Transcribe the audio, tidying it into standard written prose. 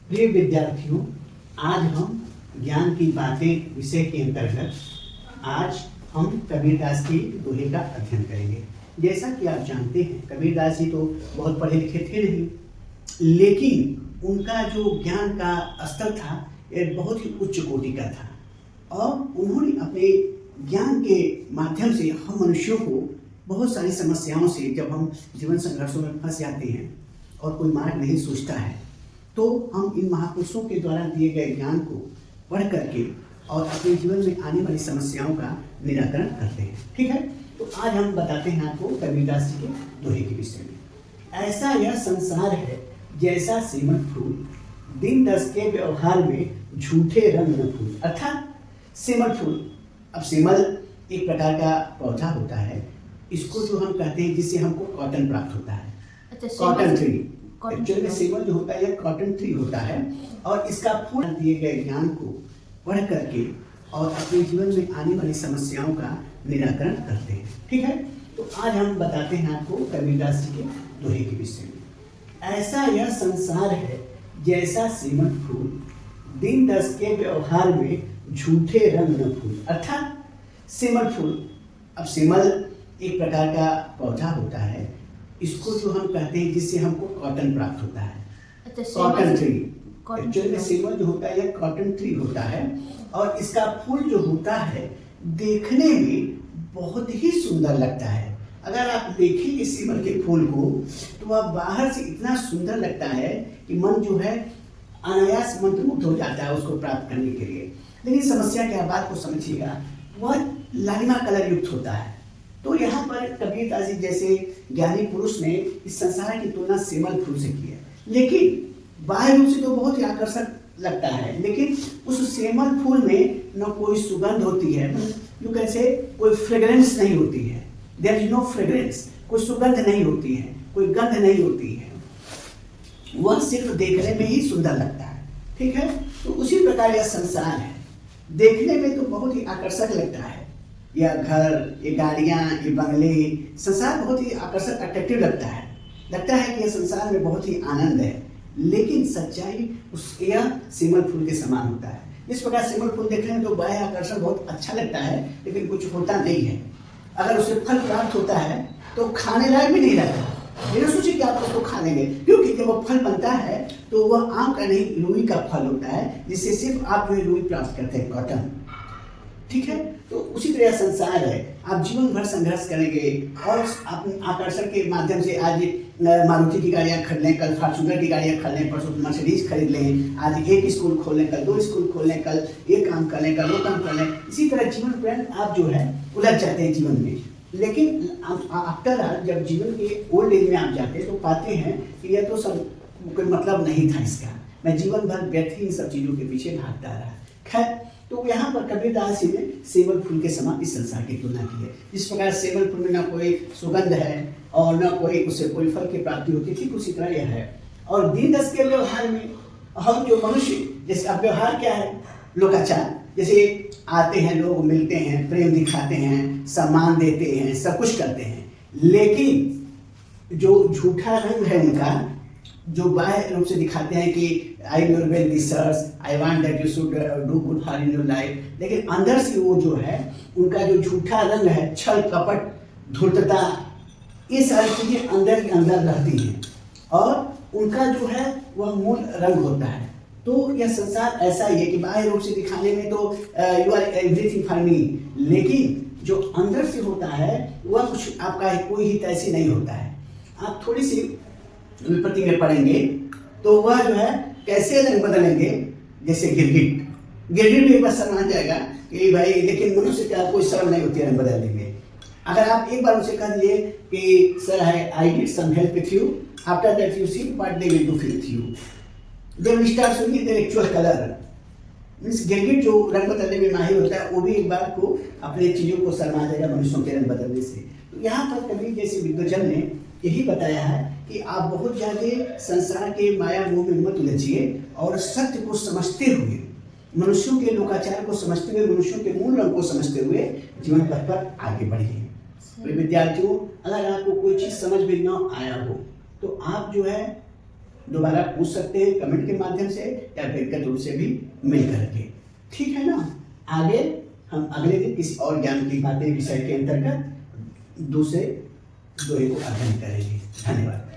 प्रिय विद्यार्थियों, आज हम ज्ञान की बातें विषय के अंतर्गत आज हम कबीरदास की दोहे का अध्ययन करेंगे। जैसा कि आप जानते हैं, कबीरदास जी तो बहुत पढ़े लिखे थे नहीं, लेकिन उनका जो ज्ञान का स्तर था यह बहुत ही उच्च कोटि का था और उन्होंने अपने ज्ञान के माध्यम से हम मनुष्यों को बहुत सारी समस्याओं से, जब हम जीवन संघर्षों में फंस जाते हैं और कोई मार्ग नहीं सूझता है, तो हम इन महापुरुषों के द्वारा दिए गए ज्ञान को पढ़ करके और अपने जीवन में आने वाली समस्याओं का निराकरण करते हैं। ठीक है, तो आज हम बताते हैं आपको कबीरदास जी के दोहे के विषय में। ऐसा यह संसार है जैसा सेमल फूल, दिन दस के व्यवहार में झूठे रंग न फूल। अर्थात सेमल फूल, अब सेमल एक प्रकार का पौधा होता है, इसको जो हम कहते हैं जिससे हमको कॉटन प्राप्त होता है। कॉटन ट्री, एक्चुअली में सेमल जो होता है यह कॉटन ट्री होता है और इसका फूल दिए गए ज्ञान को पढ़ करके और अपने जीवन में आने वाली समस्याओं का निराकरण करते हैं। ठीक है, तो आज हम बताते हैं आपको कबीरदास जी के दोहे के विषय में। ऐसा यह संसार है जैसा सेमल फूल, दिन दस के व्यवहार में झूठे रंग न फूल। अर्थात सेमल फूल, अब सेमल एक प्रकार का पौधा होता है, इसको जो हम कहते हैं जिससे हमको कॉटन प्राप्त होता है। कॉटन ट्री, एक्चुअली में सेमल जो होता है यह कॉटन ट्री होता है और इसका फूल जो होता है देखने में बहुत ही सुंदर लगता है। अगर आप देखें इस सेमल के फूल को तो वह बाहर से इतना सुंदर लगता है कि मन जो है अनायास मंत्रमुग्ध हो जाता है उसको प्राप्त करने के लिए। लेकिन समस्या क्या, बात को समझिएगा, वह लालिमा कलर युक्त होता है। तो यहाँ पर कबीरदास जी जैसे ज्ञानी पुरुष ने इस संसार की तुलना सेमल फूल से की है, लेकिन बाहर रूप से तो बहुत ही आकर्षक लगता है, लेकिन उस सेमल फूल में न कोई सुगंध होती है, यू कैन से कोई फ्रेग्रेंस नहीं होती है। देयर इज नो फ्रेग्रेंस, कोई सुगंध नहीं होती है, कोई गंध नहीं होती है, वह सिर्फ देखने में ही सुंदर लगता है। ठीक है, तो उसी प्रकार यह संसार है, देखने में तो बहुत ही आकर्षक लगता है। यह घर, ये गाड़ियाँ, ये बंगले, संसार बहुत ही आकर्षक, अट्रैक्टिव लगता है कि यह संसार में बहुत ही आनंद है, लेकिन सच्चाई उस यह सेमल फूल के समान होता है। इस प्रकार सेमल फूल देखने में तो बाह्य आकर्षण बहुत अच्छा लगता है, लेकिन कुछ होता नहीं है। अगर उसे फल प्राप्त होता है तो खाने लायक भी नहीं रहता। ये ना सोचिए कि आप उसको खा लेंगे, क्योंकि जब वो फल बनता है तो वह आम का नहीं, रुई का फल होता है, जिससे सिर्फ आप जो रुई प्राप्त करते हैं, कॉटन। ठीक है, तो उसी तरह संसार है। आप जीवन भर संघर्ष करेंगे और अपने आकर्षण के माध्यम से आज मारुति की गाड़ियाँ खरीद लें, कल फॉर्च्यूनर की गाड़ियाँ खरीद लें, परसों मर्सिडीज खरीद लें, आज एक स्कूल खोल लें, कल दो स्कूल खोल लें, कल एक काम कर लें, कल वो काम कर लें। इसी तरह जीवन पर्यंत आप जो है उलझ जाते हैं जीवन में। लेकिन आफ्टर ऑल जब जीवन के ओल्ड एज में आप जाते हैं तो पाते हैं कि यह तो सब कोई मतलब नहीं था इसका, मैं जीवन भर व्यर्थ ही इन सब चीज़ों के पीछे भागता रहा। खैर, तो यहाँ पर कबीरदास जी ने सेमल फूल के समान इस संसार की तुलना की है। जिस प्रकार सेमल फूल में ना कोई सुगंध है और ना कोई उससे कोई फल की प्राप्ति होती, ठीक उसी तरह यह है। और दिन दस के व्यवहार में हम जो मनुष्य, जैसे अब व्यवहार क्या है, लोकाचार, जैसे आते हैं लोग, मिलते हैं, प्रेम दिखाते हैं, सम्मान देते हैं, सब कुछ करते हैं, लेकिन जो झूठा रंग है उनका, जो बाह्य रूप से दिखाते हैं कि I will well research, I want that you should do good for in your life, लेकिन अंदर से वो जो है उनका जो झूठा रंग है, छल कपट, धूर्तता, ये सारी चीजें अंदर ही अंदर रहती हैं और उनका जो है वह मूल रंग होता है। तो यह संसार ऐसा ही है कि बाह्य रूप से दिखाने में तो you are everything for me, लेकिन जो अंदर से होता है वह कुछ आपका कोई ही ऐसी नहीं होता है। आप थोड़ी सी विपत्ति में पड़ेंगे तो वह जो है कैसे रंग बदलेंगे, जैसे गिरगिट भी एक बार शर्मा जाएगा कि भाई, लेकिन मनुष्य का कोई शर्म नहीं होती रंग बदल देंगे। अगर आप एक बार उसे कह दिए कि sir I need some help with you, after that you see what they will do with you, they will start showing their actual colour. Means गिरगिट जो रंग बदलने में माहिर होता है वो भी एक बार को अपने चीजों को शर्मा जाएगा मनुष्यों के रंग बदलने से। तो यहाँ पर कबीर जैसे विद्वजन ने यही बताया है कि आप बहुत ज़्यादा संसार के माया मोह में मत उलझिए और सत्य को समझते हुए, मनुष्यों के लोकाचार को समझते हुए, मनुष्यों के मूल रंग को समझते हुए जीवन पथ पर आगे बढ़िए। तो विद्यार्थियों, अगर आपको कोई चीज़ समझ में न आया हो तो आप जो है दोबारा पूछ सकते हैं कमेंट के माध्यम से या फिर कतुर से भी मिल करके। ठीक है ना। आगे हम अगले दिन किसी और ज्ञान की बातें विषय के अंतर्गत दूसरे दोहे को अध्ययन करेंगे। धन्यवाद।